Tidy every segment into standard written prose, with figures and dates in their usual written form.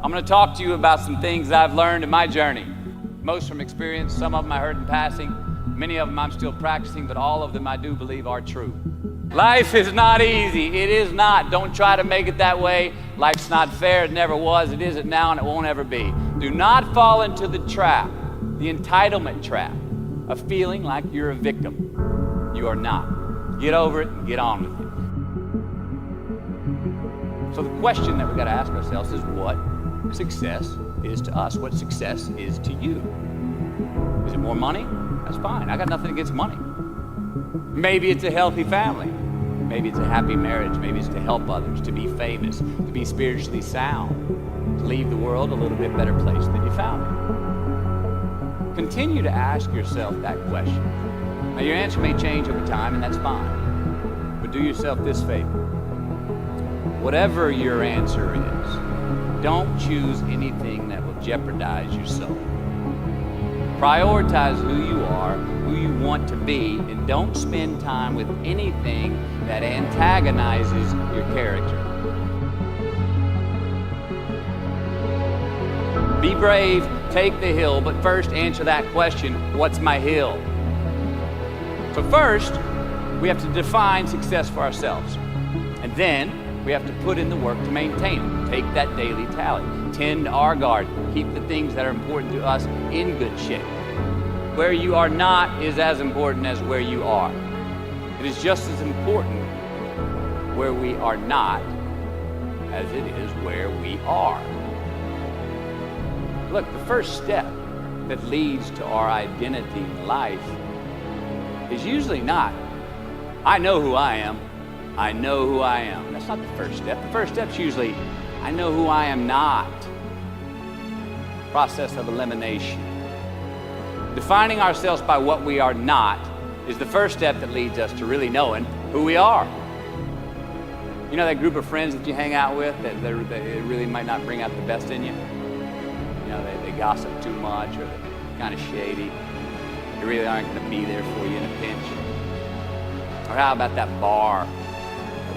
I'm going to talk to you about some things I've learned in my journey. Most from experience, some of them I heard in passing, many of them I'm still practicing, but all of them I do believe are true. Life is not easy. It is not. Don't try to make it that way. Life's not fair. It never was. It isn't now, and it won't ever be. Do not fall into the trap, the entitlement trap, of feeling like you're a victim. You are not. Get over it and get on with it. So the question that we've got to ask ourselves is what success is to us, what success is to you. Is it more money? That's fine. I got nothing against money. Maybe it's a healthy family. Maybe it's a happy marriage. Maybe it's to help others, to be famous, to be spiritually sound, to leave the world a little bit better place than you found it. Continue to ask yourself that question. Now your answer may change over time, and that's fine. But do yourself this favor. Whatever your answer is, don't choose anything that will jeopardize your soul. Prioritize who you are, who you want to be, and don't spend time with anything that antagonizes your character. Be brave, take the hill, but first answer that question, what's my hill? So first, we have to define success for ourselves. And then, we have to put in the work to maintain it. Take that daily tally. Tend our garden. Keep the things that are important to us in good shape. Where you are not is as important as where you are. It is just as important where we are not as it is where we are. Look, the first step that leads to our identity in life is usually not, I know who I am. I know who I am. That's not the first step. The first step's usually, I know who I am not. Process of elimination. Defining ourselves by what we are not is the first step that leads us to really knowing who we are. You know that group of friends that you hang out with that they really might not bring out the best in you? You know, they gossip too much, or they're kind of shady. They really aren't going to be there for you in a pinch. Or how about that bar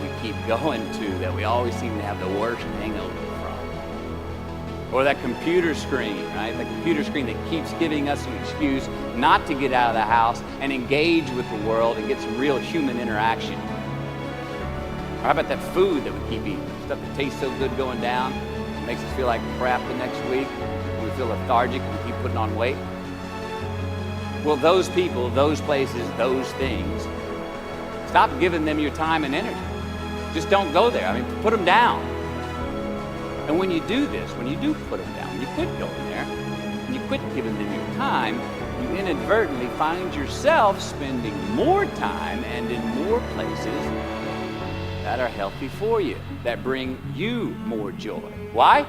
we keep going to that we always seem to have the worst hangover from? Or that computer screen, right? The computer screen that keeps giving us an excuse not to get out of the house and engage with the world and get some real human interaction. Or how about that food that we keep eating? Stuff that tastes so good going down, it makes us feel like crap the next week. We feel lethargic and we keep putting on weight. Well, those people, those places, those things, stop giving them your time and energy. Just don't go there. I mean, put them down. And when you do this, when you do put them down, when you quit going there, and you quit giving them your time, you inadvertently find yourself spending more time and in more places that are healthy for you, that bring you more joy. Why?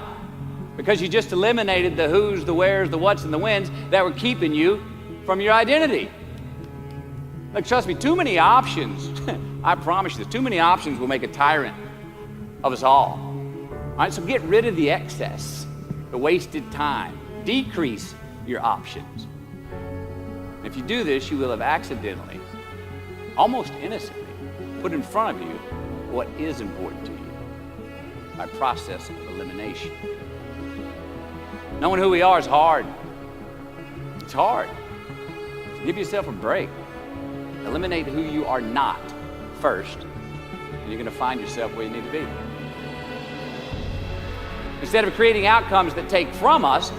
Because you just eliminated the who's, the where's, the what's, and the when's that were keeping you from your identity. Look, trust me, too many options, I promise you this, too many options will make a tyrant of us all. All right, so get rid of the excess, the wasted time. Decrease your options. If you do this, you will have accidentally, almost innocently, put in front of you what is important to you by process of elimination. Knowing who we are is hard. It's hard. So give yourself a break. Eliminate who you are not first, and you're going to find yourself where you need to be. Instead of creating outcomes that take from us,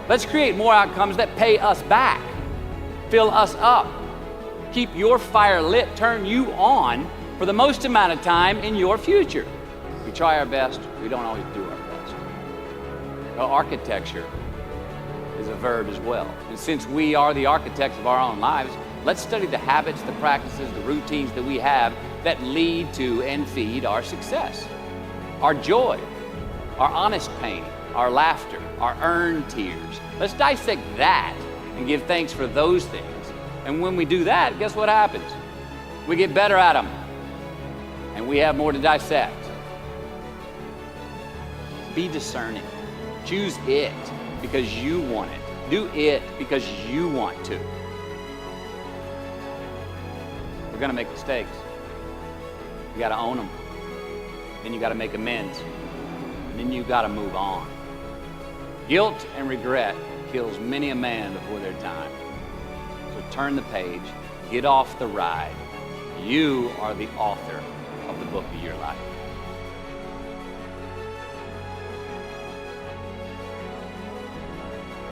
let's create more outcomes that pay us back, fill us up, keep your fire lit, turn you on for the most amount of time in your future. We try our best, we don't always do our best. Well, architecture is a verb as well. And since we are the architects of our own lives, let's study the habits, the practices, the routines that we have that lead to and feed our success, our joy, our honest pain, our laughter, our earned tears. Let's dissect that and give thanks for those things. And when we do that, guess what happens? We get better at them, and we have more to dissect. Be discerning. Choose it because you want it. Do it because you want to. We're going to make mistakes. You got to own them. Then you got to make amends. And then you got to move on. Guilt and regret kills many a man before their time. So turn the page, get off the ride. You are the author of the book of your life.